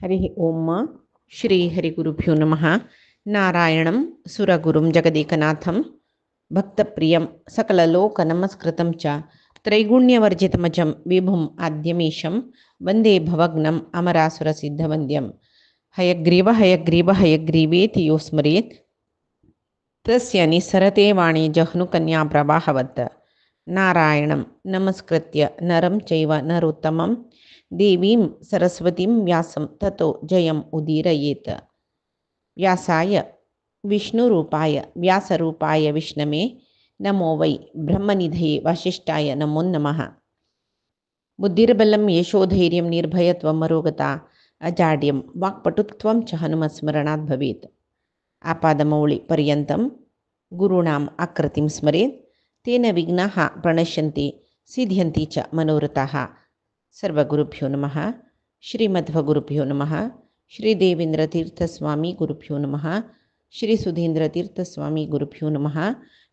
हरि ओम श्री हरिगुरुभ्यो नमः। नारायणं सुरगुरुं जगदेकनाथं भक्तप्रियं सकललोकनमस्कृतं च त्रैगुण्यवर्जितमजं विभुम् आद्यमीशं वन्दे भवग्नम् अमरासुरसिद्धवन्द्यं। हयग्रीव हयग्रीव हयग्रीवेति यो स्मरेत् तस्य निस्सरते वाणी जह्नुकन्याप्रवाहवत्। नारायणं नमस्कृत्य नरं चैव नरोत्तमं देवीं सरस्वतीं व्यासं ततो जयम् उदीरयेत्। व्यासाय विष्णुरूपाय व्यासरूपाय विष्णवे नमो वै ब्रह्मनिधये वसिष्ठाय नमो नमः। बुद्धिर्बलं यशोधैर्यं निर्भयत्वं मरोगता अजाड्यं वाक्पटुत्वं च हनुमत्स्मरणात् भवेत्। आपादमौलिपर्यन्तं गुरूणाम् आकृतिं स्मरेत् तेन विघ्नाः प्रणश्यन्ति सिद्ध्यन्ति च मनोरथाः। सर्वगुरुभ्यो नमः। श्रीमध्वगुरुभ्यो नमः। श्रीदेवेन्द्रतीर्थस्वामी गुरुभ्यो नमः। श्रीसुधीन्द्रतीर्थस्वामी गुरुभ्यो नमः।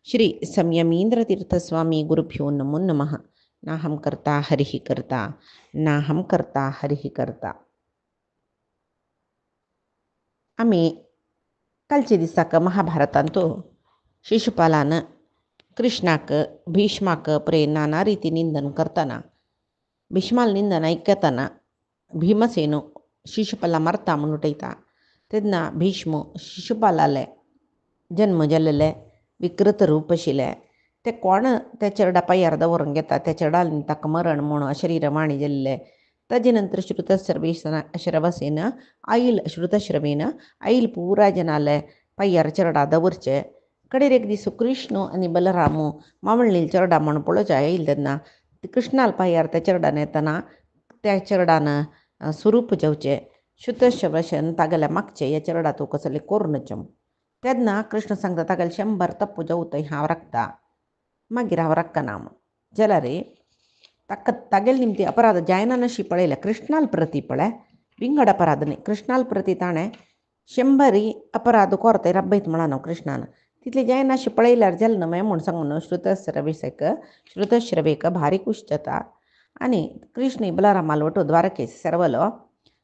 श्री संयमीन्द्रतीर्थस्वामी गुरुभ्यो नमो नमः। नाहं कर्ता हरिः कर्ता नाहं कर्ता हरिः कर्ता. आम्ही कालचे दिसाक महाभारतांतो शिशुपालानं कृष्णाक भीष्माक प्रे नाना रीती निंदन करताना भीष्माल निंदन ऐकताना भीमसेनो शिशुपाला मरता म्हणून उठयता तेन्ना भीष्म शिशुपालाले जन्म जाल्लेले विकृत रूप आशिल्ले ते कोण त्या चेडा पांयार दवरून घेता त्या चेडाल ताका मरण म्हणून शरीरवाणी जाल्ले. ताजे नंतर श्रुतश्रवेन आईल श्रुतश्रवेन आईल पुरा जनाले पांयार चेडा दवरचे. कडेर एक दीस कृष्ण आनी बलराम मावळणी चेडा म्हणून पळोवचे आयल तेन्ना कृष्णाल पांयार त्या चेडान येतना त्या चेडान स्वरूप जेवचे श्रुतश्रवेन तागेले मागचे ह्या चेडा तूं कसले कोरनचम. तेन्ना कृष्ण सांगता तागेले 100 तप्प जेवतय हांव राखता मागीर हांव राखना म्हूण. जाल्यार ताका तागेले निमती अपराध जायना नशी पळयल्या कृष्णाल प्रती पळय विंगड अपराध न्ही कृष्णाल प्रती ताणें 100 अपराध कोरतय रब्बयत म्हणान कृष्णान तितले जायना अशें पळयल्यार जालें न्हय म्हूण सांगून श्रुतश्रवेक भारी खूश जाता आनी कृष्ण बलरामाल वटो द्वारकेस सेरवलो.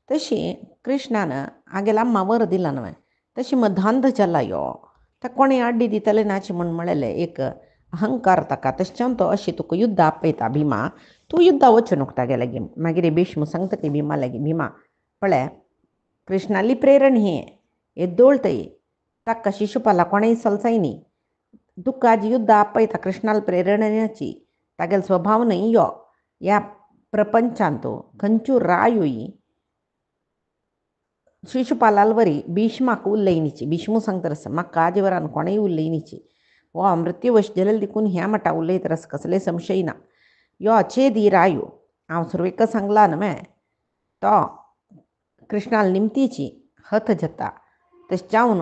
तशी कृष्णान आगेलो अम्मा वर दिला न्हय तशी मधांध जाल्ला यो ताका कोणें आड्डी दितले नाची म्हूण म्हळेलें एक अहंकार ताका. तशें तो अशी तुका युद्ध आपयता भीमा तूं युद्धा वचूं नकता गेले गे. मागीर भीष्म सांगता की भीमा लागीं भीमा पळय कृष्णाली प्रेरण ही एद्दोळतय ताका शिशुपाला कोणेंय सलसायनी तुका आज युद्ध आपयता कृष्णाल प्रेरणेची तागेलो स्वभाव न्हय यो ह्या प्रपंचांत खंयच्यो रायोय शिशुपालाल वरी भीष्माक उल्लयनीची. भीष्म सांगता रस म्हाका आज वरान कोणेंय उल्लयनीची वो मृत्यूवश जालेले देखून ह्या मटा उलयत रस कसले संशय ना यो अचेदी रायो हांव सुरवेक सांगला न्हय तो कृष्णाल निमतीची हत जाता. तशें जावन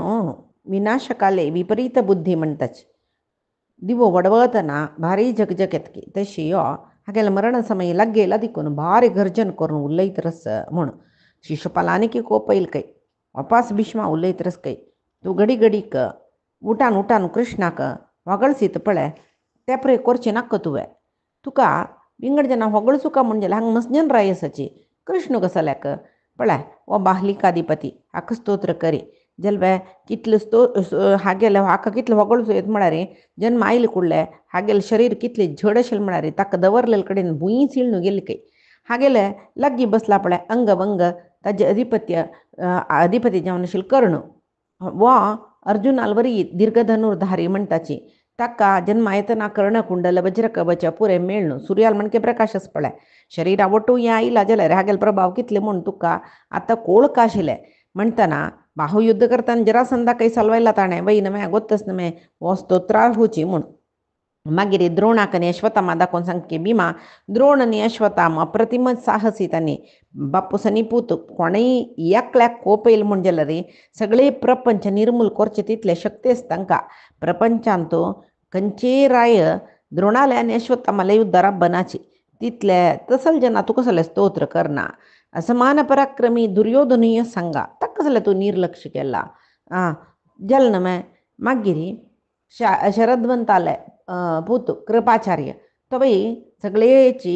विनाशकाले विपरीत बुद्धी म्हणटाच दिवो वडवतना भारी जगजग येतकी तशी यो हागेले मरण समय लागेला देखून भारी गर्जन करून उलयत रस म्हूण. शिशुपालानी कोप येयल कय वापास भीष्मा उलयत रस कय तूं घडी घडीक उठान कृष्णाक होगळसीत पळय ते प्रे करचें नाका तुवें तुका विंगड जना होगळचू का म्हणजे हांगा मसजन रायसाची कृष्ण कसल्याक पळय वो बाहलिकाधिपती हाका स्तोत्र करी जल्वे कितले हागेले हाका कितले होगळचू येत म्हळ्यार जन्म आयले कुडले हागेले शरीर कितले झड आशिल्ले म्हळ्यार ताका दवरलेले कडेन भुंयी चिळून गेली कय हागेले लग्गी बसला पळय अंग वंग ताजे अधिपती जावन आशिल्लो कर्ण वो अर्जुनाल वरी दीर्घधनुर्धारी म्हणटाची ताका जन्म येतना कर्णकुंडल वज्रकवच पुरे मेळ्ळू सूर्याल म्हणके प्रकाशच पळय शरीरा वटू हें आयला जाल्यार हागेले प्रभाव कितले म्हूण तुका आतां कोळक आशिल्ले म्हणटना बाहुयुद्ध करतना जरासंदा काही सलवायला ताणें वय नमे गोत्तच नमे हो स्तोत्रार होची म्हूण. मागीर द्रोणाक आनी अश्वत्थामा दाखोवन सांगके भीमा द्रोण आनी अश्वत्थामा अप्रतिम साहसी तांणी बापूसनी पूत कोणेय एकल्याक कोप येयल म्हूण जाल्यार सगळे प्रपंच निर्मूल करचे तितले शक्तीच तांकां. प्रपंचांत खंयचीय राय द्रोणाले आनी अश्वत्थामाले युद्धारा बनाची तितले तसल जना तूं कसले स्तोत्र करना. असमान पराक्रमी दुर्योधनीय सांगा ताका कसले तूं निर्लक्ष केला जल नमे. मागीर शरद्वंताले पूत कृपाचार्य तो बाई सगळेची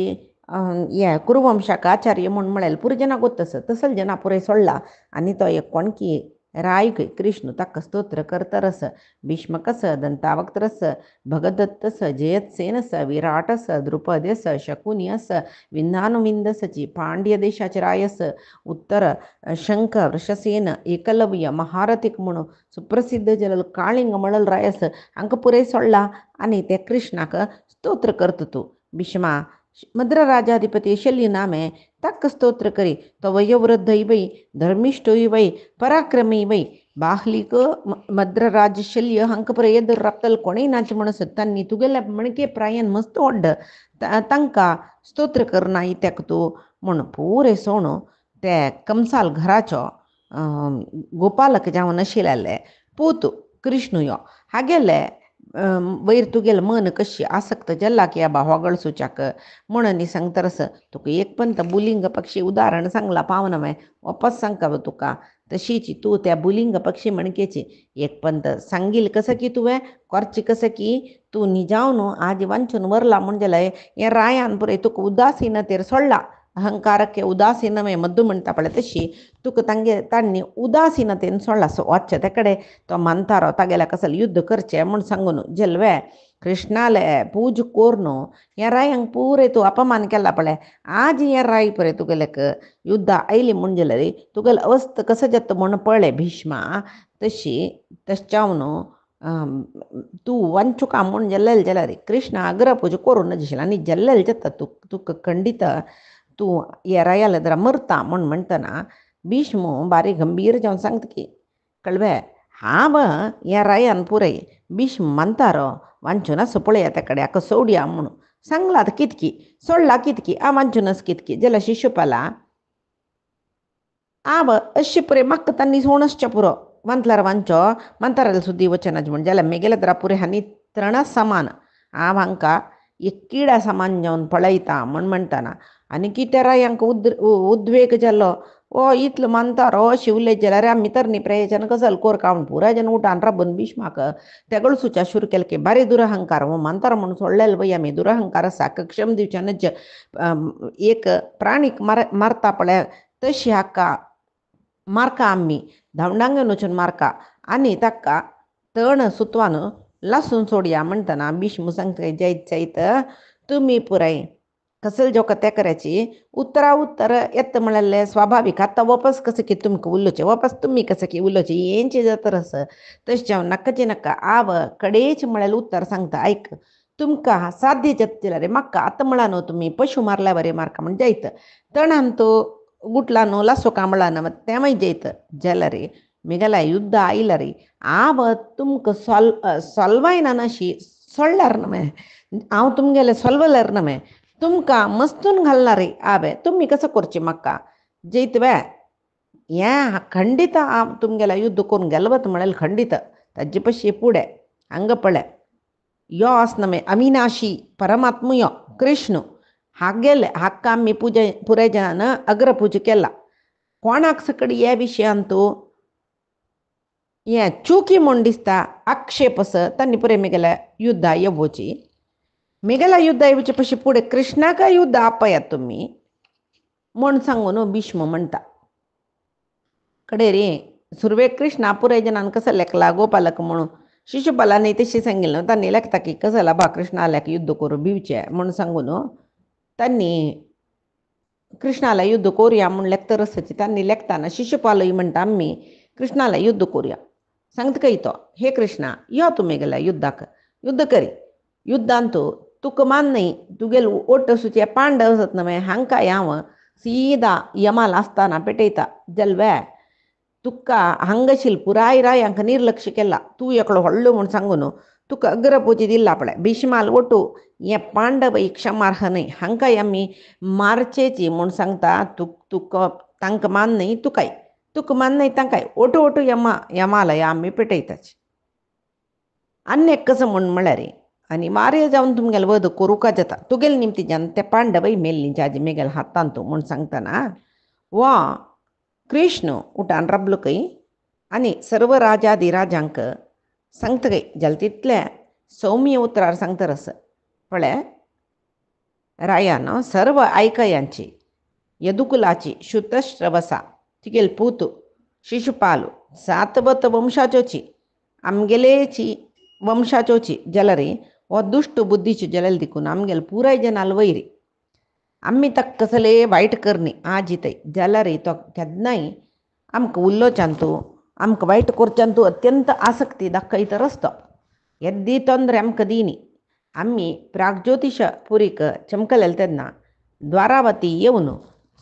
ये कुरुवंशाक आचार्य म्हूण म्हळें पुरो जना गोत्तस तसल जना पुरे सोडला आनी तो एक कोणकी रायक कृष्ण ताका स्तोत्र करतरस भीष्मकस दंतावक्त्रस भगदत्तस जयत्सेनस विराटस द्रुपदस शकुनियस विंदानुविंदसची पांड्य देशाचे रायस उत्तर शंख वृषसेन एकलव्य महारथिक म्हणून सुप्रसिद्ध जलल काळिंग मळल रायस हांकां पुरे सोडला आनी ते कृष्णाक स्तोत्र करता तूं भीष्मा मद्र राजाधिपती शल्य नामे तक स्तोत्र करी तो वयोवृद्ध वै धर्मिष्ठ वै पराक्रमी वै बाहलिक मद्र राज शल्य हंक पर एदर रप्तल कोणी नाच म्हणस तन्नी तुगेल्या मणके प्रायन मस्त ओड्ड तांकां स्तोत्र करना इत्याक तूं म्हण पुरे सोण ते कंसाल घराचो गोपालक जावन आशिल्ले पूत कृष्ण यो हागेले वयर तुगेले मन कशी आसक्त जल्ला की बा होगळ सुचाक म्हणून सांगतरस तुका एक पंत बुलिंग पक्षी उदाहरण सांगला पावनमे वापस सांगता तुका तशीच तू त्या बुलिंग पक्षी मणकेची एक पंत सांगील कसं की तुवें करची कसं की तू निजावन आज वांचून वरला म्हणजे हे रायान पुरे तुका उदासीनतेर सोडला अहंकारಕ್ಕೆ ಉದಾಸೀನವೇ ಮದ್ದು म्हणटा पळय तशी तुका तांणी उदासीनतेन सोडला सो वचचे ते कडेन तो म्हणतारो तागेल्या कसले युद्ध करचें म्हूण सांगून जल्वे कृष्णाले पूज कोरून हे रायांक पुरे तूं अपमान केला पळय आज हे राय पळय तुगेलेक युद्ध आयली म्हणजे तुगेले अवस्थ कसं जाता म्हूण पळय भीष्मा तशी तशच्यावन तूं वांचुका म्हूण जल्लेले जाल्यार कृष्ण अग्रपूज करून दिशिल्लो आनी जल्लेले जाता तुका खंडीत तूं हे रायाल जरा मरता म्हूण म्हणटना भीष्म बारी गंभीर जावन सांगता की कळवे हांव हे रायान पुरय भीष्म म्हणतारो वांचूनस पळया ते कडेन हाका सोडया म्हणून सांगला आतां कितकी सोडला कितकी वांचूनस कितकी जाल्यार शिशुपाला आव अशें पुरे म्हाका तांणी सोणसचें पुरो वंतल्यार वांचो म्हणतारले सुद्दी वचनाज म्हण जाल्यार मेगेले जरा पुरे हांणी त्रणा समान हांव हांकां एक किड्या समान जावन पळयता म्हण म्हणटना आनी कितें रायांक उद्वेग जालो ओ इतलो मानतारो अशें उलयत जाल्यार आमी तर न्ही प्रयोजन गजाल कोर कावण पुरा जन उठान राबून भीष्माक तेगळ सुचा शुरू केलें की बारी दुरहंकार हो मानतार म्हणून सोडलेले वय आमी दुरहंकार आसा कक्षम दिवच्यानच एक प्राणीक मारता पळय तशी हाका मारका आमी धांवडांगेन वचून मारका आनी ताका तण सुतवान लासून सोडया म्हणटना भीष्म सांगता जैत जैत तुमी पुराय कसल जोका ते करायची उत्तर येत म्हळ्यार स्वाभाविक आतां वापस कसं की तुमकां उलोवचें वापस तुमी कसं की उलोवचें हेंचें जातर आसा तशें जावन नाकाचें नाका आव कडेच म्हळ्यार उत्तर सांगता आयक तुमकां साध्य जाता जाल्यार म्हाका आतां म्हळा न्हू तुमी पशु मारल्या बरें मारका म्हण जायत तणान तूं गुटला न्हू लासो कांबळा न्हू तें मागीर जायत जाल्यार मेगेल्या युद्ध आयला रे आव तुमकां सोल्वायना अशी सोडल्यार न्हू हांव तुमगेलें सोल्वल्यार न्हू तुमकां मस्तून घालना रे आवे तुमी कसं करचें म्हाका जैत वे हें खंडीत हांव तुमगेलें युद्ध करून गेलवत म्हळ्यार खंडीत ताजे पशी फुडें हांगा पळय यो आसनमे अविनाशी परमात्म यो कृष्ण हागेले हाका आमी पुरे जनान अग्रपूज केला कोणाक सकडी हे विशयान तूं हें चुकी म्हूण दिसता आक्षेपस तांणी पुरे मेगेल्या युद्धा येवची मेगेल्या युद्ध येवचे पशी फुडें कृष्णाक युद्ध आपयात तुमी म्हूण सांगून भीष्म म्हणटा कडे रे सुरवे कृष्णा पुराय जनान कसं लेखला गोपालक म्हणून शिशुपालांनी तशी सांगिल्लें तांणी लेखता की कसं बा कृष्णाल्याक युद्ध करून भिवचें म्हूण सांगून तांणी कृष्णाला युद्ध करुया म्हूण लेखतर आसची तांणी लेखताना शिशुपालय म्हणटा आमी कृष्णाला युद्ध करुया सांगता काय तो हे कृष्णा यो तुमी गेल्या युद्धाक युद्ध करी युद्धान तुका मान न्ही तुगेल ओट सुचे पांडव आसत न्हय हांकां हांव सीदा यमाल आसतना पेटयता जल्वे तुका हांगाशील पुराय रायांक निर्लक्ष केला तूं एकलो व्हडलो म्हूण सांगून तुका अग्रपूज दिला पळय भीष्माल ओटू हे पांडव क्षमार्ह न्हय हांकां आमी मारचेची म्हूण सांगता तुका तांकां मान न्ही तुका मान न्ही तांकांय ओटू यमाल आमी पेटयताच आनी कसं म्हूण म्हळ्यार आनी मारे जावन तुमगेले वध करूंका जाता तुगेले निमतीच्यान ते पांडवय मेल्लीं जाजी मेगेले हातान तूं म्हूण सांगतना वा कृष्ण उठान राबलो खंय आनी सर्व राजादिराजांक सांगता खंय जाल्यार तितले सौम्य उतरार सांगता आस पळय रायानं सर्व ऐकयांची यदुकुलाची शुतश्रवसा तिगेल पूतू शिशुपाಲು सातवत वंशाचोची आमगेलेची वंशाचोची जलरी व दुष्ट बुद्धीची जलल दिकून आमगेल पुराय जनाल वैरी आम्ही तक कसले वाईट करणे आजितय जलरी तो केदनाई आमक उल्लोचंतू आमक वाईट कोरचंतू अत्यंत आसक्ती दाखयत रस्तो यद्दी ತೊಂದರೆ आमक दीनी आम्ही प्रागज्योतिष पुरीक चमकलेल तेन्ना द्वारावती येऊन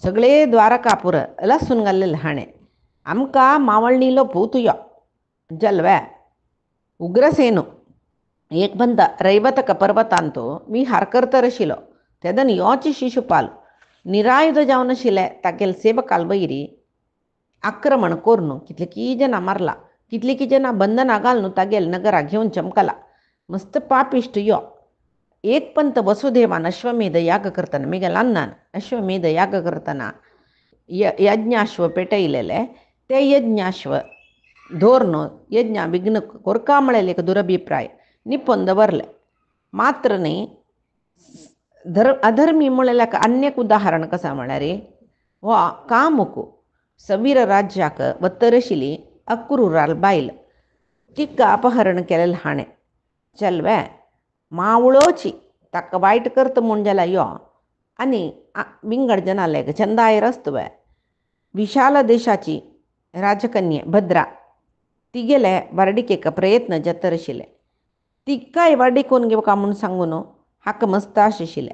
सगळे द्वारकापुर लसून घाल्लेले हाणे आमकां मावळणीलो पूतुयो जल्वे उग्रसेनु एक ಬಂದ ರೈವತಕ पर्वतांतो मी हारकर्तर आशिलो तेदन योची शिशुपाल निरायुध जावन आशिल्ले तागेल सेवकाल वैरी आक्रमण करून कितलीकी जना मारला कितलीकी जना बंधना घालून तागेल नगरा घेवन चमकला मस्त पापिष्ट यो एक पंत वसुदेवान अश्वमेध याग करताना मिगेल अन्नान अश्वमेध याग करताना यज्ञाश्व पेटयलेले ते यज्ञाश्व धोरण यज्ञ विघ्न कोरकामळेले एक दुरभिप्राय निप्पंद बरले मात्र न्ही अधर्मी म्हणल्याक अन्यक उदाहरण कसा म्हणारे वा कामुकू सवीर राज्याक वत्तर आशिल्ली अक्रूराल बायल तिका अपहरण केलेले हाणे चलवे मावळोची ताका वायट करता म्हूण जाल्यार यो आनी विंगड जनाले चंदायर आसतवे विशाल देशाची राजकन्ये भद्रा तिगेले वर्डिकेक प्रयत्न जत्तर आशिल्ले तिकाय वर्डिकोन घेवका म्हूण सांगून हाका मस्ताश आशिल्ले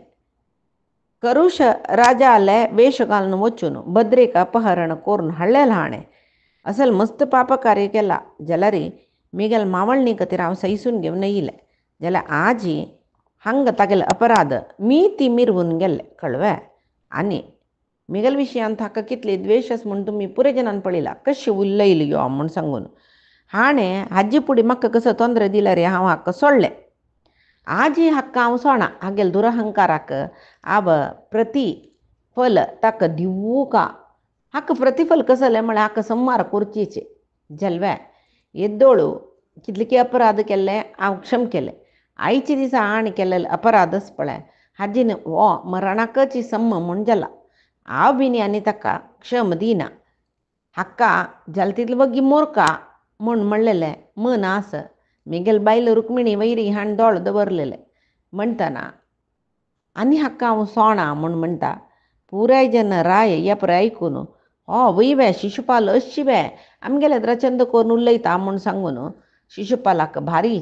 करुश राजाले वेश घालून वचून भद्रेक अपहरण करून हाडलेले हाणे असल मस्त पाप कार्य केला जाल्यार मिगेल मावळणी खातीर हांव सैसून घेवन येयले जाल्यार आजी हांगा तागेले अपराध मी ती मिरवून गेले कळवे आनी मिगेल विशयांत हाका कितली द्वेश आसा म्हूण तुमी पुरे जनान पळयला कशी उलयली यो म्हूण सांगून हाणें हाजी फुडें म्हाका कसो तोंदरे दिला रे हांव हाका सोडलें आजी हाका हांव सोडना हागेल दुरहंकाराक हांव प्रतिफल ताका दिवूं हाका प्रतिफल कसलें म्हळ्यार हाका संहार करचीचे जल्वे येद्दोळू कितलेकी अपराध केल्ले हांव क्षम केले आयचे दिसा हाणें केलेले अपराधच पळय हाजीन हो मरणाकची सम्म म्हूण जाला हांव बीन आनी ताका क्षम दिना हाका जाल तितले वगी मोरका म्हूण म्हणलेलें मन आस मिगेल बायल रुक्मिणी वैरी हाणें दोळ दवरलेले म्हणटना आनी हाका हांव सोणा म्हूण म्हणटा पुराय जन राय येपरे आयकून हो वैवे शिशुपाल अशिवे आमगेले द्रचंद करून उलयता म्हूण सांगून शिशुपालाक भारी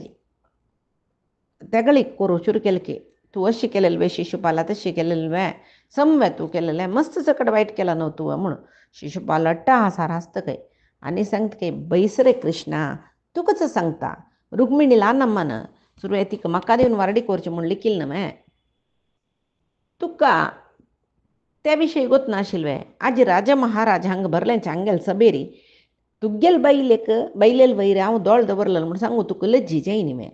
तेगळीक करूं सुरू केलें की तूं अशी केलेले वे शिशुपाला तशी केलेले वे समवे तूं केलेलें मस्त सकट वायट केला न्हू तुवें म्हूण शिशुपाल अट्टाहासार हासतकय आनी सांगतकय बैसरे कृष्णा तूं कसो सांगता रुक्मिणी ल्हान अम्मान सुरवेतीक म्हाका दिवन वारडी करचें म्हूण लिखील न्हय तुका त्या विशयी गोत नाशिल्लें आज राजा महाराज हांगा भरलेंचे हांगेल सभेरी तुगेल बैलेल वैर हांव दोळ दवरलें म्हूण सांगू तुका लज्जी जायनी मे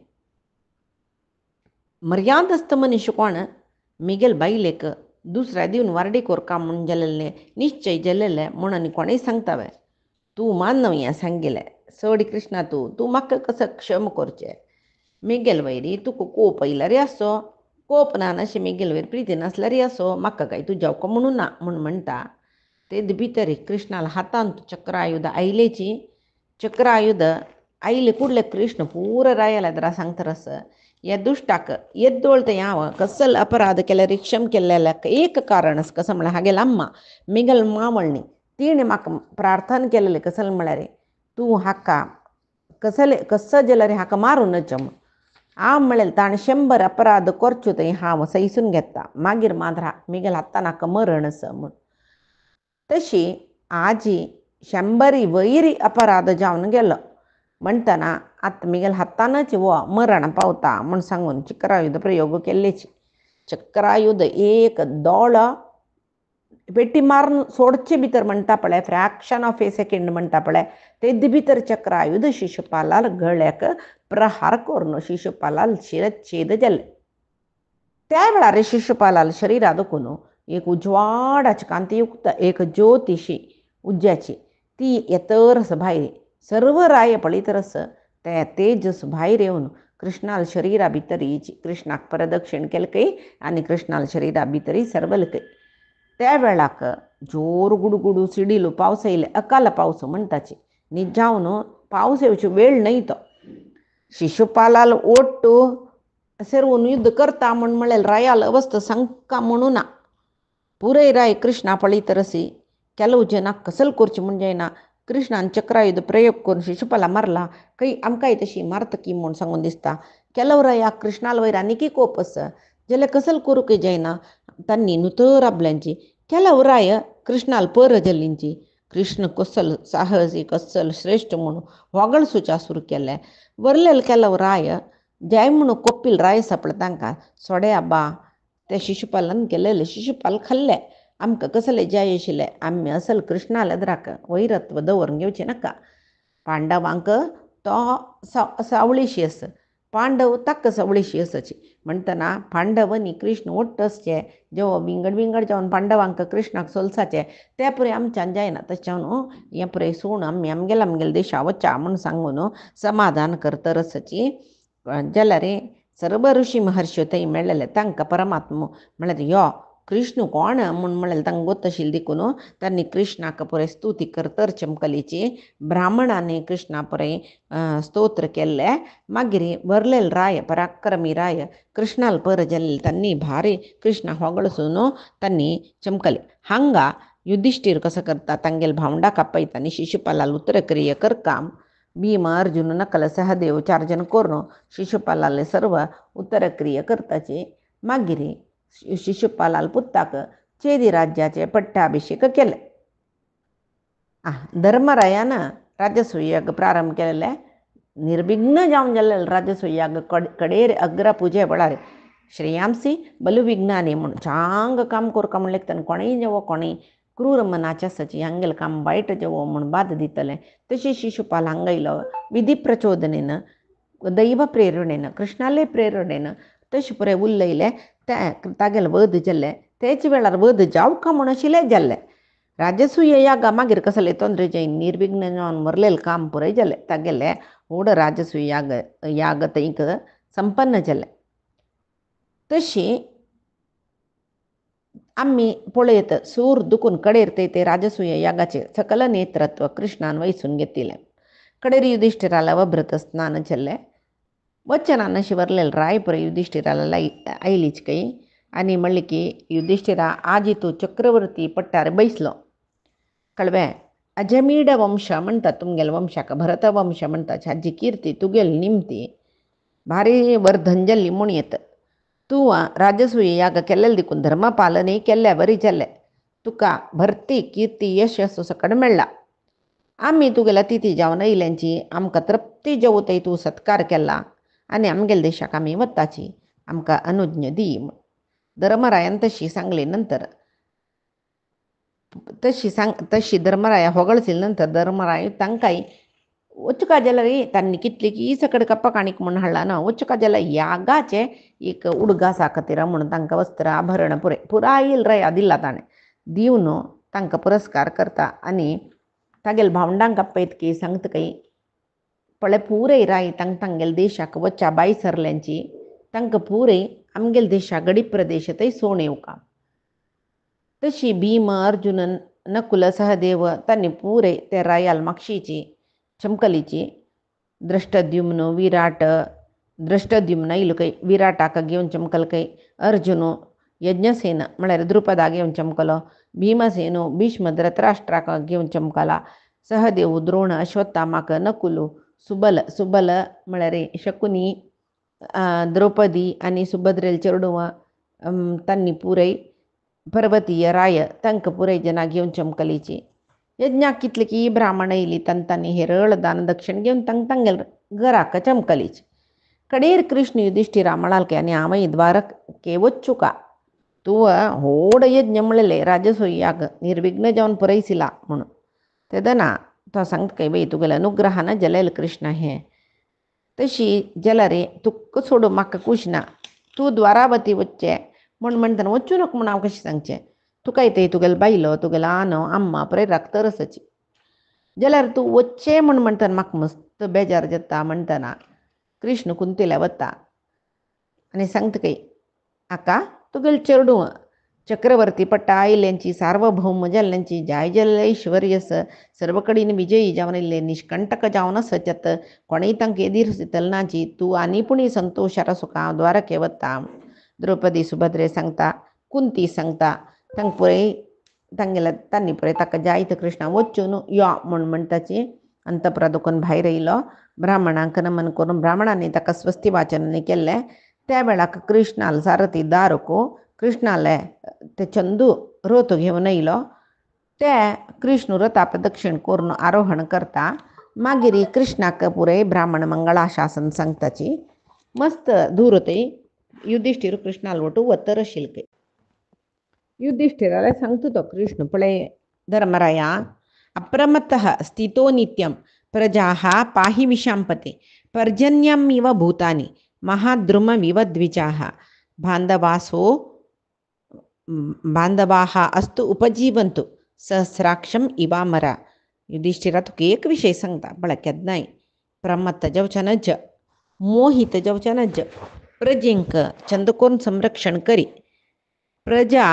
मर्यादस्त मनीस कोण मिगेल बायलेक दुसऱ्या दिवन वारडी कोरका म्हूण जालेलें निश्चय जालेलें म्हूण आनी कोणेय सांगतावे तूं मान्नव हें सांगिल्लें सवडी कृष्णा तूं म्हाका कसो क्षम करचें मिगेल वैरी तुका कोप येयल्यार आसो कोप ना अशें मिगेल वैर प्रिती नासल्यार आसो म्हाका काय तूं जावको म्हणून ना म्हूण म्हणटा तेद भितर कृष्णाला हातांत चक्रायुध आयलेची चक्रायुध आयले कुडले कृष्ण पूरा रायाला जरा सांगतरस या दुष्टाक येद्दोळते हांव कसल अपराध केल्यार क्षम केलेल्याक एक कारण आसा कसं म्हळ्यार हागेल अम्मा मिगेल मावळणी तिणें म्हाका प्रार्थना केलेलें कसल म्हळ्यार तूं हाका कसो जाल्यार हाका मारून नच हांव म्हळेलें ताणें 100 अपराध करच्यो थंय हांव सैसून घेता मागीर मात्र मिगेल हातान हाका मरण आसा म्हूण तशी आजी 100 वैरी अपराध जावन गेलो म्हणटना आतां मिगेल हातानच वो मरण पावता म्हूण सांगून चक्रायुध प्रयोग केल्लेची चक्रायुध एक दोळ पेटी मारून सोडचे भितर म्हणटा पळय फ्रॅक्शन ऑफ ए सेकंड म्हणटा पळय तेद भितर चक्रायुध शिशुपालाल गळ्याक प्रहार करून शिशुपालाल शिरच्छेद जाले त्या वेळार शिशुपालाल शरीरा दुखून एक उजवाडाची कांतीयुक्त एक ज्योतिशी उज्ज्याची ती येतरस भायर सर्व राय पळयतरस ते तेजस भायर येवन कृष्णाल शरीरा भितरीची कृष्णाक प्रदक्षिण केलं काही आणि कृष्णाल शरीरा भितरी सरवल काही. त्या वेळाक जोर गुडगुडू सिडिलो पावस येयले अकाल पावस म्हणताचे निजावन पावस येवची वेळ नाही तो शिशुपालाल ओट्टू सेरवून युद्ध करता म्हण म्हळेल रायाल अवस्थ संका म्हणून पुरय राय कृष्णा पळी तरसी ಕೆಲವು ಜನ ಕಸಲ್ ಕೊರ್ಚಿ ಮುಂಜಾಯಿನ कृष्णान चक्रायुध प्रयोग करून शिशुपाला मारला काही आमकाय तशी मारत की म्हणून सांगून दिसता. ಕೆಲವರ या कृष्णाला वैर आनिकी कोपस जले कसल करू काही जायना त्यांनी नुतर आपल्यांची ಕೆಲವರಾಯ कृष्णाल पर जल्लींची कृष्ण कसल साहसी कसल श्रेष्ठ म्हणून ಹೊಗಳ सुचा सुरू केल्या. वरलेल ಕೆಲವರಾಯ जय म्हणून कोप्पील राय सापड तांका सोडे आबा त्या शिशुपालन केलेले शिशुपाल खाल्ले आमकां कसले जाय आशिल्ले आम्ही असल कृष्णाला द्राक वैरत्व दवरून घेवचे नाका. पांडवांक तो सावळीशी आस पांडव ताका सावळीशी आसाची म्हणटना पांडव आनी कृष्ण ओट्ट आसचे जेव्हा विंगड विंगड जावन पांडवांक कृष्णाक सोलसाचे ते पुरे आमच्यान जायना तशें हे पुरे सोडून आमी आमगेल देशा वच्चा म्हूण सांगून समाधान करतर आसाची. जाल्यार सर्व ऋषी महर्षी थंय मेळ्ळेले तांकां परमात्मा म्हळ्यार यो कृष्ण कोण म्हूण म्हळें तांकां गोत्तशिल्ल देखून त्यांनी कृष्णाक पुरे स्तुती करतर चमकलीची. ब्राह्मणांनी कृष्णा पुरे स्तोत्र केल्ले. मागीर वरलेल राय पराक्रमी राय कृष्णाल पर जल्ले त्यांनी भारी कृष्णा होगळसून त्यांनी चमकले. हांगा युधिष्ठीर कसं करता तांगेल भावंडा आपयता शिशुपालाल उत्तर क्रिय करकाम भीम अर्जुन नकल सहदेव 4 जण करून शिशुपालाले सर्व उत्तर क्रिय करताचे. मागीर शिशुपालाल पुत्ताक चेदी राज्याचे पट्टाभिषेक केले. धर्मरायान राजसूयाग प्रारंभ केलेले निर्विघ्न जावन जाल्ले राजसूयाग कडेर अग्र पुजे वेळार श्रेयांसी बलुविघ्नानी म्हणून चांग काम करका म्हणले ताणें कोणेय जेवो कोणेय क्रूर मनाचे आसाची हांगेल काम वायट जेवो म्हूण बाद दितले. तशी शिशुपाल हांगा विधी प्रचोदनेन दैव प्रेरणेन कृष्णाले प्रेरणेन तशें पुरे उरलेले तागेले वध जाल्ले. तेच वेळार वध जावका म्हूण आशिल्ले जाल्ले. राजसूय याग मागीर कसले तोंदरे जायन निर्विघ्न जावन मरलेले काम पुरय जालें. तागेले व्हड राजसूय याग थंयक संपन्न जालें. तशी आम्ही पळयत सूर दुखून कडेर ते राजसूय यागाचे सकल नेतृत्व कृष्णान वहिसून घेतिले. कडेर युधिष्ठिराला वभ्रत स्नान जाल्ले. वचनान शिवरलेल राय पुरे युधिष्ठिराला आयलीच काही आणि म्हणले की युधिष्ठिरा आजी तू चक्रवर्ती पट्टार बैसलो कळवे अजमीड वंश म्हणटा तुमगेल वंशाक भरत वंश म्हणटा हाजी कीर्ती तुगेल निमती भारी वर्धन जाल्ली म्हूण येत. तूं राजसूय याग केल्ले देखून धर्मपालनय केल्ले बरी जाल्ले. तुका भरती कीर्ती यश सकड मेळ्ळा. आमी तुगेल्या तिथी जावन आयल्यांची आमकां तृप्ती जेवतय तूं सत्कार केला आनी आमगेल्या देशाक आमी वताची आमकां अनुज्ञ दी म्हूण. धर्मरायान तशी सांगली नंतर तशी धर्मराया होगळसिल नंतर धर्मराय तांकांय वचका जाल्यार तांणी कितली की सकड कप्पकाणीक म्हूण हाडला ना वचका जाल्यार यागाचे एक उडगासा खातीर म्हणून तांकां वस्त्र आभरण पुराय रया दिला ताणें दिवन तांकां पुरस्कार करता आनी तागेल भावंडांक आपयत की सांगता की पळय पुरय राय तांगेल देशाक वच्चा बाय सरल्यांची तांकां पुरय आमगेल देशा गडी प्रदेश थंय सोण येवका. तशी भीम अर्जुन नकुल सहदेव तांणी पुरय ते रायाल मागशीची चमकलीची दृष्टद्युम्न विराट दृष्टद्युम्न इल्लो काही विराटाक घेवन चमकल काही अर्जुन यज्ञसेन म्हळ्यार द्रुपदा घेवन चमकलो भीमसेन भीष्म धृतराष्ट्राक घेवन चमकला सहदेव द्रोण अश्वत्थामाक नकुल सुबल म्हळ्यार शकुनी द्रौपदी आनी सुभद्रेल चेडूं तांणी पुरय पर्वतीय राय तांकां पुरय जना घेवन चमकलीची. यज्ञाक कितले की ब्राह्मण येयली तांणी हेरळ दान दक्षिण घेवन तांगेल घराक चमकलीची. कडेर कृष्ण युधिष्ठिरा म्हणाल की आनी हांवय द्वारके वच्चू का तूं व्हड यज्ञ म्हणलेले राजसूय याग निर्विघ्न जावन पुरयसिला म्हणून तेदना तो सांगता काय बाई तुगेल्या अनुग्रहान जलेल कृष्ण हें. तशी जाल्यार तुका सोडून म्हाका खूश ना तूं द्वारावती वच्चें म्हूण म्हणटना वच्चू नका म्हूण हांव कशें सांगचें. तुका येते तुगेलो बायलो तुगेलो आनो आम्मा पुराय राखतर आसाची जाल्यार तूं वच्चें म्हूण म्हणटना म्हाका मस्त बेजार जाता. म्हणटना कृष्ण कुंतीला वता आणि सांगता काही आका तुगेल चेडू चक्रवर्ती पट्टा आयल्यांची सार्वभौम जल्ल्यांची जाय जल्लैश्वर्यस सर्वकडेन विजयी जावनिल्ले निष्कंटक जावन सचत कोणई तांक एदिरिಸಿ तलनाची तू आनी पुणी संतोषार सुखा द्वारके वता द्रौपदी सुभद्रे सांगता कुंती सांगता तांक पुरय तांगेला तांणी पुरय ताका जायत कृष्णा वच्चून यो म्हणटाची अंतपुरा भायर येयलो ब्राह्मणांक नमन करून ब्राह्मणांनी ताका स्वस्ती वाचनांनी केल्लें त्या वेळाक कृष्णाल सारथी दारको कृष्णाले ते चंदू रोत घेवन येयलो ते कृष्ण रथा प्रदक्षिण करून आरोहण करता मागीर कृष्णाक पुरय ब्राह्मण मंगळाशासन सांगताची मस्त धुरते युधिष्ठिर कृष्णाल वटू वतर शिल्के युधिष्ठिराला सांगतो तो कृष्ण पळय धर्मराया अप्रमत्तः स्थितो नित्यं प्रजाः पाहि विशांपते पर्जन्यमिव भूतानि महाद्रुममिव द्विजाः बांधवाः अस्तु उपजीवंतु सहस्राक्षम इवामरा युधिष्ठिरा तुका एक विषय सांगता बळक्यात नाही प्रमत्त जवचन ज मोहित जवचन ज प्रजेंक चंदकोन संरक्षण करी प्रजा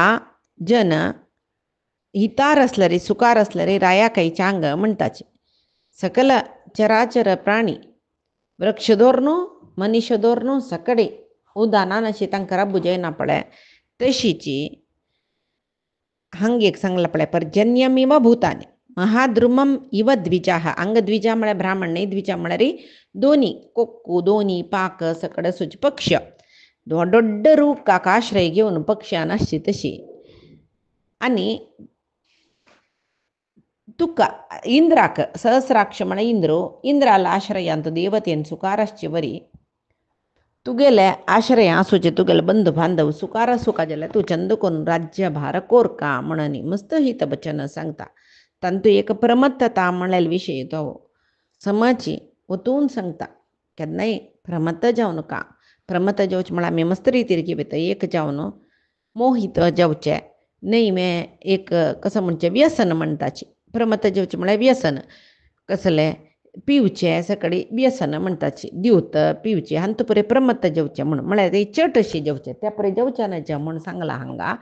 जन हितार असलरे सुकार असलरे राया काही चांग म्हणटाचे सकल चराचर प्राणी वृक्षदोरनो मनीषदोरनो सकडे उदानान अशी तांकां बुजयना पळय तशीची हंग एक सांगला पळय पर्जन्यमिव भूतानी महाद्रुमम इव द्विजाः अंग द्विजा म्हळ्यार ब्राह्मण न्ही द्विजा म्हळ्यार दोनी कोक्कू दोनी पाक सकड सुच पक्ष ದೊಡ್ಡ ರೂಪಕ್ಕೆ ಆಶ್ರಯ घेवन पक्ष्यान आसची तशी आनी तुका इंद्राक सहस्राक्ष म्हण इंद्राला आश्रयांत देवतेन सुकार आसची बरी तुगेले आश्रय आसूचे तुगेले बंधू बांधव सुकार सुका जाल्यार तूं चंद करून राज्य भार कोरका म्हणनी मस्त हित बचन सांगता तांतू एक प्रमत्तता म्हणलेले विशय तो समाची वतून सांगता केन्नाय प्रमत्त जावं नका प्रमत्त जावचें म्हळ्यार आमी मस्त रितीर घेवता एक जावन मोहित जावचें न्हय मे एक कसं म्हणचें व्यसन म्हणटाची प्रमत्त जावचें म्हळ्यार व्यसन कसलें पिवचें सकडी व्यसन म्हणटाची दिवत पिवचें हांतू परे प्रमत्त जावचें म्हळ्यार चट अशी जावचें त्या परे जावचें न्हय म्हूण सांगला हांगा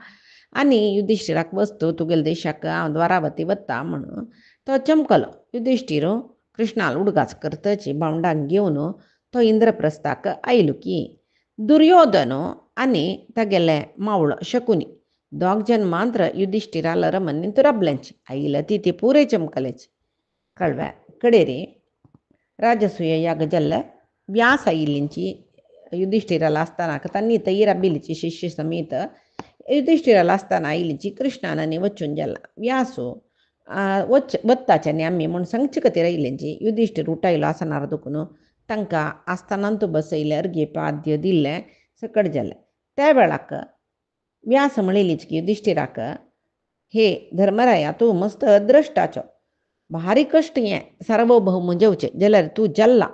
आनी युधिष्ठिराक वस्तू तुगेले देशाक हांव द्वारावती वता म्हणून तो चमकलो युधिष्ठिर कृष्णाल उडगास करतची भावंडाक घेवन तो इंद्रप्रस्थाक आयलो की दुर्योधन आनी तागेले मावळ शकुनी दोग जन मात्र युधिष्ठिराल रमन तुरबलेंच आयिल्ले ती पूरे चमकलेच कळव्या कडेरी राजसूय याग जाल्ले व्यास आयिल्लींची युधिष्ठिराला आसतना तांणी तैरा बिलीची शिष्य समेत युधिष्ठिराला आसतना आयिल्लींची कृष्णान आनी वचून जाला व्यासू वत्ताच्यांनी आमी म्हूण सांगचे खातीर आयिल्लींची युधिष्ठिर उठयलो आसनार दुखून तांकां आस्थानांत बसयले अर्घ्य पाद्य दिल्लें सकट जालें त्या वेळाक व्यास म्हणिल्लीच की युधिष्ठिराक हे धर्मराया तूं मस्त अद्रश्टाचो भारी कश्ट हें सार्वभौम जेवचें जाल्यार तूं जल्ला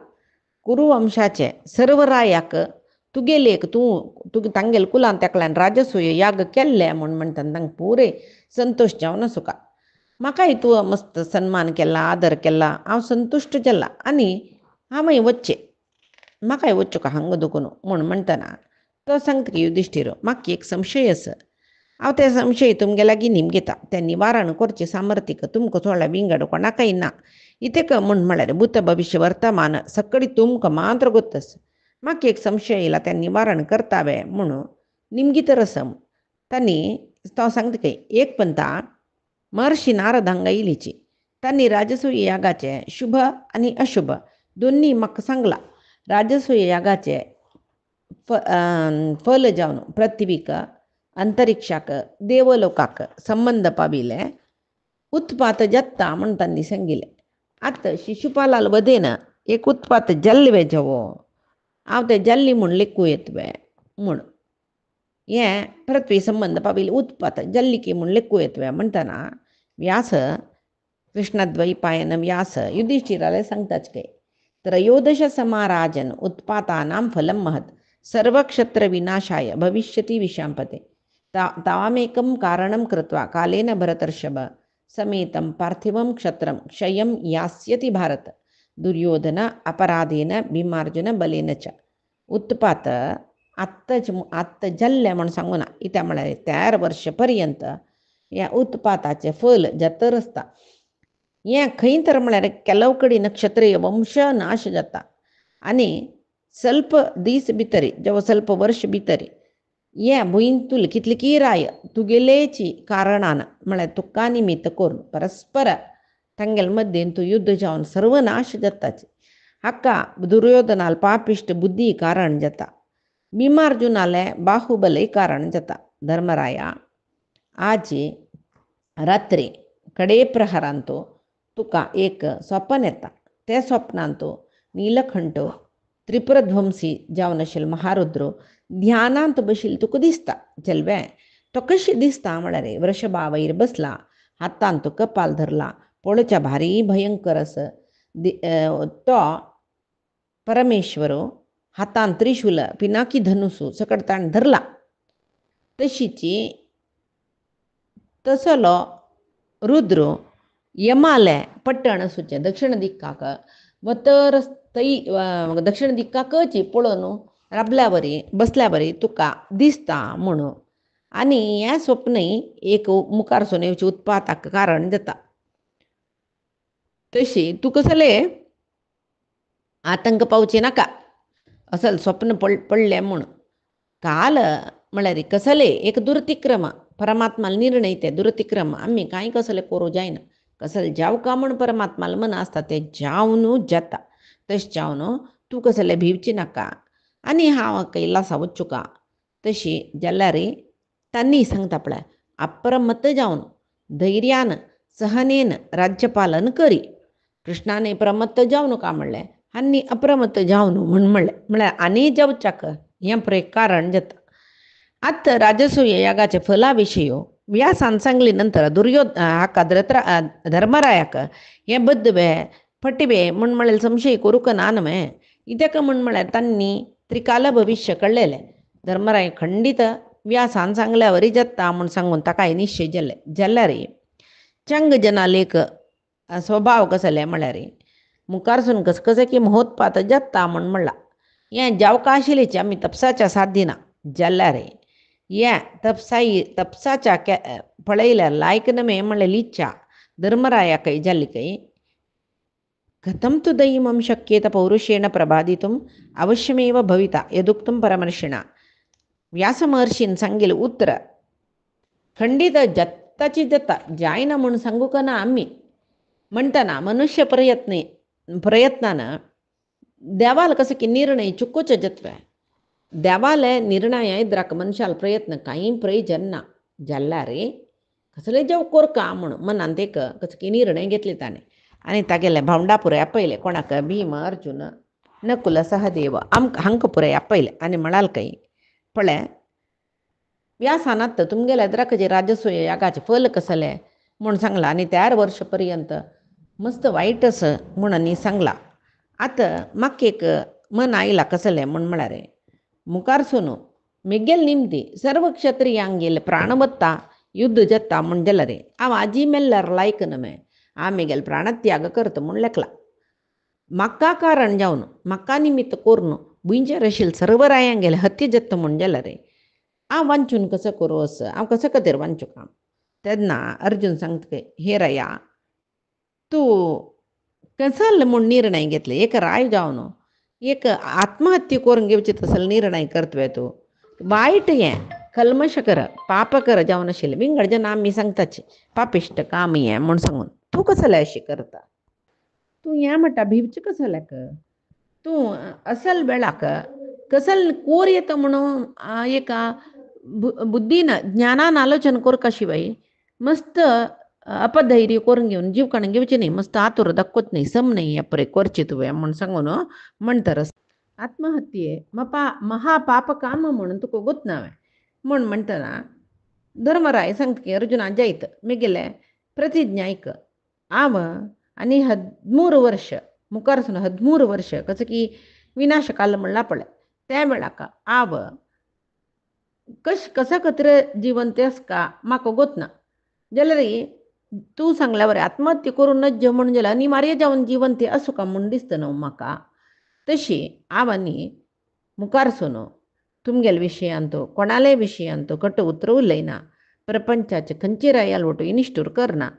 कुरुवंशाचे सर्व रायाक तुगेलेक तूं तांगेले कुलान तेकल्यान राजसूय याग केल्ले म्हूण म्हणटा तांकां पुरे संतोश जावन सुका म्हाकाय तूं मस्त सन्मान केला आदर केला हांव संतुश्ट जाल्ला आनी हांवय वच्चें म्हाकाय वच्चो का हांगा दुखून म्हूण म्हणटना तो सांगता की युधिष्ठिर म्हाका एक संशय आसा हांव ते संशय तुमगे लागीं निमगेता तें निवारण करचें सामर्थ्य तुमकां थोडा विंगड कोणाकय ना इतेक म्हूण म्हळ्यार भूत भविश्य वर्तमान सकडी तुमकां मात्र गोत्तस म्हाका एक संशय येयला तें निवारण करतावे म्हणून निमगीत रसम तांणी तो सांगता की एक पंता महर्षी नारद हांगा येयलीची तांणी राजसूय यागाचे शुभ आनी अशुभ दोन्ही म्हाका सांगला राजसूय यागाचे फल जावन पृथ्वीक अंतरिक्षाक देवलोकाक संबंध पाविले उत्पात जत्ता म्हूण तांणी सांगिल्लें आतां शिशुपालाल वधेन एक उत्पात जल्वे जवो हांव ते जल्ली म्हूण लेखूं येतवे म्हूण हें पृथ्वी संबंध पाविले उत्पात जल्लिकी म्हूण लेखूं येतवे म्हणटना व्यास कृष्णद्वैपायन व्यास युधिष्ठिराले सांगताच काय त्रयोदश समाराजन उत्पातानां फलं महत् सर्वक्षत्र विनाशाय भविष्यति विशांपते तावामेकं कारणं कृत्वा कालेन भरतर्षभ समेतं पार्थिवं क्षत्रं क्षयं यास्यति भारत दुर्योधन अपराधेन भीमार्जुन बलेन च. उत्पात आत्ता जल्ले म्हण सांगू ना इत्या म्हळ्यार 13 वर्षपर्यंत ह्या उत्पाताचे फल जतर आसता. हें खंय तर म्हळ्यार ಕೆಲವು कडेन नक्षत्रीय वंश नाश जाता आनी ಸ್ವಲ್ಪ दीस भितर जेव्हा ಸ್ವಲ್ಪ वर्ष भितर हें भुंयतूल कितली की राय तुगेलेची कारणान म्हळ्यार तुका निमित्त करून परस्पर तांगेल मध्येन तू युद्ध जावन सर्वनाश जाताची. हाका दुर्योधनाल पापिश्ट बुद्धी कारण जाता. भीमार्जुनाले बाहुबली कारण जाता. धर्मराय आज रात्री कडे प्रहारांतो तुका एक स्वप्न येता. त्या स्वप्नांतो नीलकंठ त्रिपुरध्वंसी जावन आशिल्लो महारुद्र ध्यानांत बशिल्लो तुका दिसता. चलवे तो कशी दिसता म्हळ्यार वृषभा वयर बसला, हातांत कपाल धरला, पळोवच्या भारी भयंकर असं तो परमेश्वरो हातान त्रिशूल पिनाकी धनुसू सकट ताण धरला. तशीची तसलो रुद्र यमाले पट्टण सुचे दक्षिण दिक्काक वतर तै दक्षिण दिक्काकची पळोवन राबल्या बरी बसल्या बरी तुका दिसता म्हणून. आनी हें स्वप्नय एक मुखार सोन येवची उत्पाताक कारण जाता. तशी तू कसले आतंक पावचे नाका असल स्वप्न पडलें म्हूण. काल म्हळ्यार कसले एक दुर्तिक्रम परमात्माल निर्णय ते दुर्तिक्रम आमी कांय कसले करूं जायना. कसले जावका म्हूण परमात्माल मन आसता ते जावनूच जाता. तशें जावन तूं कसले भिवची नाका आनी हांव कैलासा वचूं का. तशी जाल्यार तांणी सांगता पळय अप्रमत्त जावन धैर्यान सहनेन राज्यपालन करी. कृष्णाने प्रमत्त जावं नका म्हणलें आनी अप्रमत्त जावं न्हू म्हूण म्हणलें. म्हळ्यार आनी जावच्याक हें पळय कारण जाता. आतां राजसूय यागाचे फला विशयी व्यासान सांगले नंतर हाका धर्मरायाक हें बद्दवे फटिबे म्हूण म्हळ्यार संशय करूंक ना न्हय. कित्याक म्हूण म्हळ्यार तांणी त्रिकाल भविश्य कळलेलें. धर्मराय खंडीत व्यासान सांगल्या वरी जाता म्हूण सांगून ताका निश्चय जाल्ले. जाल्यार चंग जनाले एक स्वभाव कसले म्हळ्यार मुखारसून कसकसे की महोत्पात जाता म्हूण म्हणला. हें जावका आशिल्लीची आमी तपसाच्या साधीना जाल्यार हें तपसाच्या पळयल्यार लायक नमे म्हणलें लिच्छा धर्मरायाकय जाल्ली कय. कथं तु दैवं शक्येत पौरुषेण प्रबादितुम् अवश्यमेव भविता यदुक्तं परमर्षिणा. व्यासमहर्षीन सांगिल्लें उतर खंडीत जत्ताची जाता जायना म्हूण सांगूक ना आमी. म्हणटना मनुष्य प्रयत्नान देवाल कसं की निर्णय चुकोवचे जत्वे. देवाले निर्णय इद्राक मनशाल प्रयत्न कांय प्रयोजन ना. जाल्यार कसले जेव कोरका म्हूण मनांत एक कसं की निर्णय घेतले ताणें आनी तागेले भावंडा पुराय आपयले. कोणाक भीम अर्जुन नकुल सहदेव हांकां पुराय आपयले आनी म्हणाल कय पळय व्यासानात तुमगेल्या इद्राकाचे राजसूय यागाचे फल कसले म्हूण सांगला आनी 13 वर्ष पर्यंत मस्त वायट असं म्हणून सांगला. आतां म्हाका एक मन आयला कसलें म्हूण म्हळ्यार मुखारसून मेगेल निमती सर्व क्षत्रियांगेले प्राण वत्ता युद्ध जाता म्हूण जाल्यार हांव आजी मेल्ल्यार लायक न्हय. हांव मेगेल प्राणत्याग करता म्हूण लेखला. म्हाका कारण जावन म्हाका निमित्त करून भुंयचेर आशिल्ले सर्व रायांगेले हत्या जाता म्हूण जाल्यार हांव वांचून कसो करूं असं हांव कसो खातीर वांचूं काम. तेन्ना अर्जुन सांगता हे राया तूं कसल म्हूण निर्णय घेतले. एक राय जावन एक आत्महत्या करून घेवची तसलो निर्णय करतवे तूं. वायट हें कल्मश कर पाप कर जावन आशिल्लें विंगड जेन्ना आमी सांगताची पापिश्ट काम हें म्हूण सांगून तूं कसलें अशें करता. तूं हें म्हणटा भिवचें कसल्याक. तूं असल वेळाक कसल कोर येता म्हणून एका बुद्धीन ज्ञानान आलोचन करता शिवाय मस्त अपधैर्य करून घेवन जीवकाण घेवचें न्ही. मस्त आतूर दाखोवच न्ही सम न्ही हें पळय करचें तुवें म्हूण सांगून म्हणटर आत्महत्ये महापाप काम म्हणून तुका गुतनावें म्हूण म्हणटना धर्मराय सांगता की अर्जुना जायत मेगेले प्रतिज्ञा आयक. हांव आनी 13 वर्ष मुखारसून 13 वर्ष कसं की विनाशकाल म्हणला पळय त्या वेळाक हांव कशा खातीर जिवंत आसका म्हाका गोत ना. जाल्यार तू सांगल्या बरें आत्महत्या करूनच जे म्हणून गेला आनी मारये जावन जीवन ते असो का म्हूण दिसता न्हू म्हाका. तशी हांव आनी मुखारसून तुमगेले विशयांतू कोणाले विशयांतू कट्ट उतर उलयना. प्रपंचाचे खंयचे रायाल वटू इनिश्टूर करना.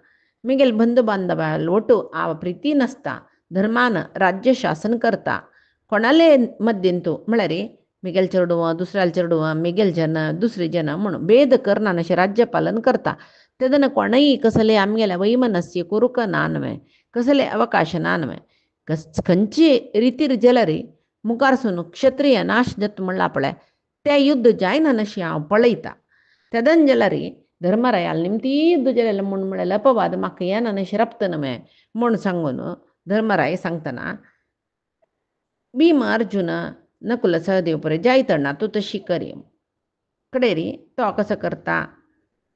म्हगेले बंधू बांधवाल वटू हांव प्रितीन आसता. धर्मान राज्य शासन करता. कोणाले मध्येंतू म्हळ्यार म्हगेले चेडूं दुसऱ्याले चेडूं म्हगेले जन दुसरे जन म्हणून भेद करना अशें राज्यपालन करता. तेदना कोणय कसले आमगेल्या वैमनस्य करूक नानवें कसले अवकाश नानवें. खंयची रितीर जाल्यार मुखारसून क्षत्रिय नाश जाता म्हणला पळय तें युद्ध जायना अशें हांव पळयतां. तेदन जाल्यार धर्मरायाल निमती युद्ध जालें म्हूण अपवाद म्हाका येना अशें रप्तन म्हूण सांगून धर्मराय सांगतना भीम अर्जुन नकुल सहदेव पळय जायतना तूं तशी करी कडेरी तो कसो करता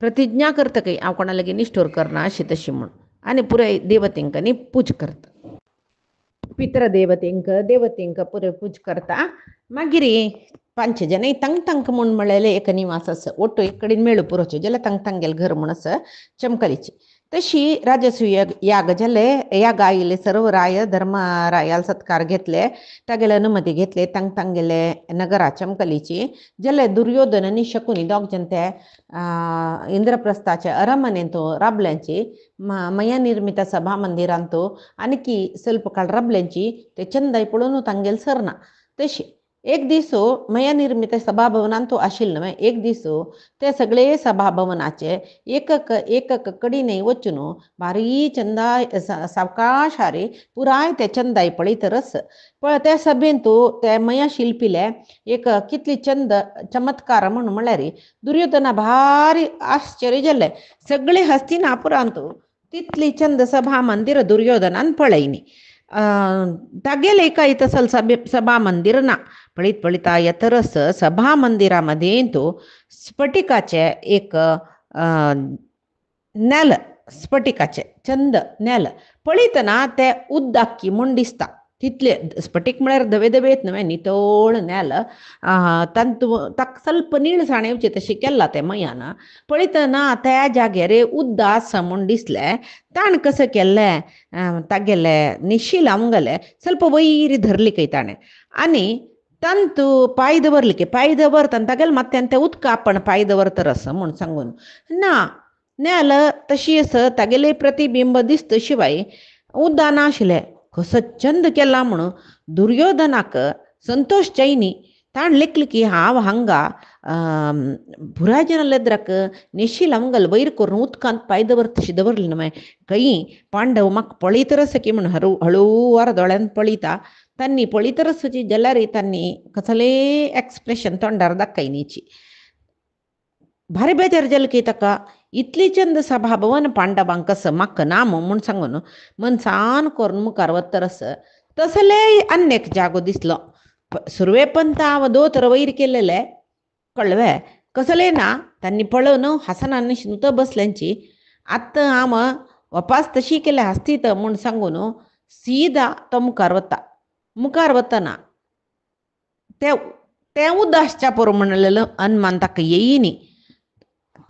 प्रतिज्ञा करता काही हांव कोणा लागीं निश्ठोर करना अशी तशी म्हूण आनी पुराय देवतेंक न्ही पूज करता. पित्र देवतेंक पुराय पूज करता. मागीर 5 जन तंग तंक म्हूण म्हळेलें एक निवास आसा ಒಟ್ಟು एक कडेन मेळ पुरोचें जाल्यार तंग तंगेलें घर म्हूण आसा चमकलीची. तशी राजसूय याग जाले याग आयले सर्व राय धर्मरायाल सत्कार घेतले तागेले अनुमती घेतले तंग तंगेले नगरा चमकलीची. जाल्यार दुर्योधन आनी शकुनी दोग जन ते इंद्रप्रस्थाच्या अरमनेंतू राबल्यांची मया निर्मित सभा मंदिरांतू आनी ಸ್ವಲ್ಪ काळ राबल्यांची ते चंदाय पळोवन तांगेले सरना. तशी एक दीस मया निर्मित सभाभवनांतू आशिल्लें न्हय. एक दीस ते सगळे सभाभवनाचे एक कडेन वचून भारी चंदा सावकाश हारी पुराय ते चंदाय पळयतरस त्या सभेंतू ते मया शिल्पीले एक कितली चंद चमत्कार म्हणून म्हळ्यार दुर्योधना भारी आश्चर्य जालें. सगळे हस्तिनापुरांतू तितली चंद सभा मंदिर दुर्योधनान पळयनी. तागेले एका तसल सभा मंदिर ना. पळयता येतरस सभा मंदिरामध्ये तो स्फटिकाचे एक नेल स्फटिकाचे चंद नेल पळयतना ते उद्दाक्की म्हूण दिसता. तितले स्फटीक म्हळ्यार धवे धवे न्हय नितळ नेल तांतू ताका ಸ್ವಲ್ಪ निळसाण येवची तशी केला ते मयान. पळयतना त्या जाग्यार उद्दास म्हूण दिसलें. ताण कसं केल्लें तागेले निशी लावंगले ಸ್ವಲ್ಪ वयर धरली ताणें आनी तांतू पांय दवरली पांय दवरतना तागेले माथ्यान ते उदका आपण पांय दवरतरस म्हूण सांगून ना नेल तशी तागेले प्रतिबिंब दिसता शिवाय उद्दा नाशिल्लें. कसो चंद केला म्हणून दुर्योधनाक संतोष जायनी. ताण लेखली की हांव हांगा पुराय जन लेद्राक नेशी लावंगल वयर करून उदकांत पांय तशी दवरली न्हय. खंय पांडव म्हाका पळयतरस की म्हूण हळुवार दोळ्यान पळयता. तांणी पळयतरसची जाल्यार तांणी कसले एक्सप्रेशन तोंडार दाखयनीची. भारी बेजार जालें की ताका इतली चंद सभाभवन पांडवांक कसं म्हाका ना म्हूण सांगून मनसान करून मुखार वतरस तसले अन्यक जागो दिसलो. सुरवेपंत हांव दोतर वयर केलेले कळवे कसले ना. तांणी पळोवन हसनान नुत बसल्यांची आतां हांव वपास तशी केले हस्तीत म्हूण सांगून सीदा तो मुखार वता. मुखार वतना ते उदासच्या पोर म्हणलेलं अनुमान ताका येयनी.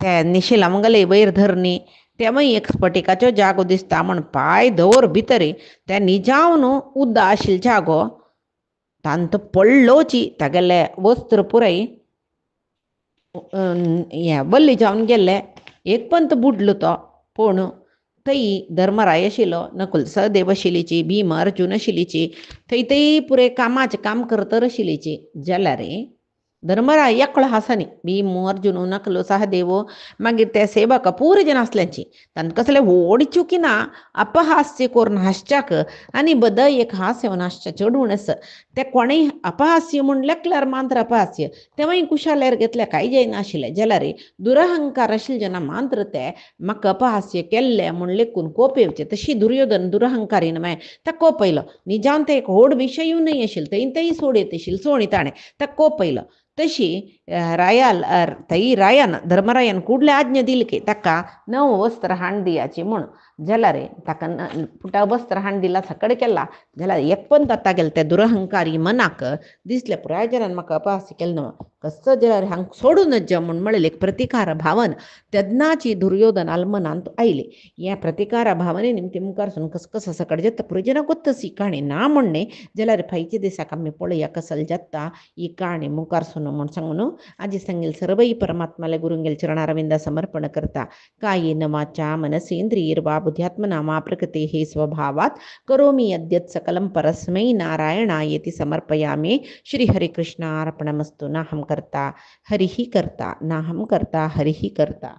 ते निशे लावंगले वयर धरनी तेवय एक स्फटिकाचो जागो दिसता म्हूण पांय दवर भितर ते निजावन उद्दा आशिल्लो जागो तांत पडलोची तागेले वस्त्र पुराय बल्ली जावन गेल्ले. एक पंत बुडलो तो पूण थंय धर्मराय आशिल्लो नकुल सहदेव आशिल्लीची भीम अर्जुन आशिल्लीची थंय पुरे कामाचें काम करतर आशिल्लीची. जाल्यार धर्मराय एकलो हांसनी भीम अर्जुन नकुल सहदेव मागीर ते सेवक पुरे जन आसल्यांची तांकां कसले व्हड चुकीना अपहास्य करून हासच्याक आनी बदय एक हास्य हासच्या चडून आसा. ते कोणेय अपहास्य म्हूण लेखल्यार मात्र अपहास्य तेवय कुशालेर घेतले कांय जायना आशिल्लें. जाल्यार दुरहंकार आशिल्ले जना मात्र ते म्हाका अपहास्य केल्ले म्हूण लेखून कोपयवचे. तशी दुर्योधन दुरहंकारी न्हय ताका कोपयलो. निजान ते एक व्हड विशयूय न्हय आशिल्लो थंय सोडयत आशिल्लो सोणी ताणें ताका कोपयलो. तशी रायान धर्मरायान कुडले आज्ञा दिली की ताका नवं वस्त्र हाण दियाची म्हूण जाल्यार ताका फुटा वस्त्र हाण दिला सकड केला जाल्यार एक पण जाता गेले त्या दुरहंकारी मनाक दिसले पुराय जनान म्हाका अपहास केलें न्हू कसो जाल्यार हांग सोडूनच जा म्हूण म्हणलें एक प्रतिकार भावन तेदनाची दुर्योधन आल्मनांत आयले ह्या प्रतिकारा भावने निमती मुखारसून कसकस सकड जेत्ता पुराय जना गोत्तसी काणी ना म्हणणे जाल्यार फायचे दिसाक आमी पळया कसल जाता ही काणी मुखारसून म्हूण सांगून आजी सांगेल सर्वई परमात्माला गुरुंगेल चरणारविंदा समर्पण करता कायेन वाचा मनसेंद्रियर्वा बुद्ध्यात्मना मा प्रकृते हे स्वभावात करोमि यद्यत् सकलं परस्मै नारायणायेति समर्पयामि श्री हरिकृष्णार्पणमस्तु नाहं कर्ता हरिः कर्ता नाहं कर्ता हरिः कर्ता.